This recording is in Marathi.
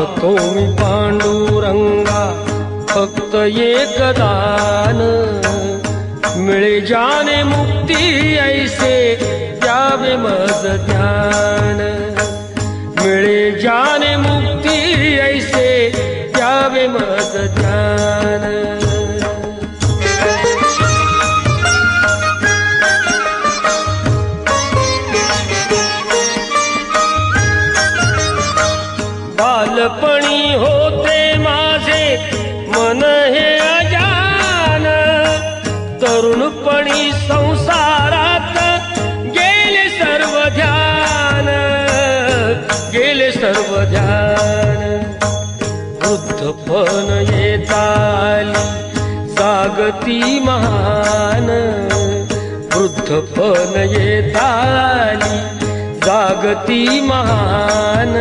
मागतो मी पांडुरंगा फक्त एक दान, मिळे जाने मुक्ती ऐसे द्यावे मज ज्ञान, मिळे जाने मुक्ती ऐसे द्यावे मज ज्ञान। बालपणी होते माझे मन हे अजान, तरुणपणी संसारात गेले सर्व ध्यान, गेले सर्व ध्यान। वृद्धपण येताली जागती महान, वृद्धपण येताली जागती महान।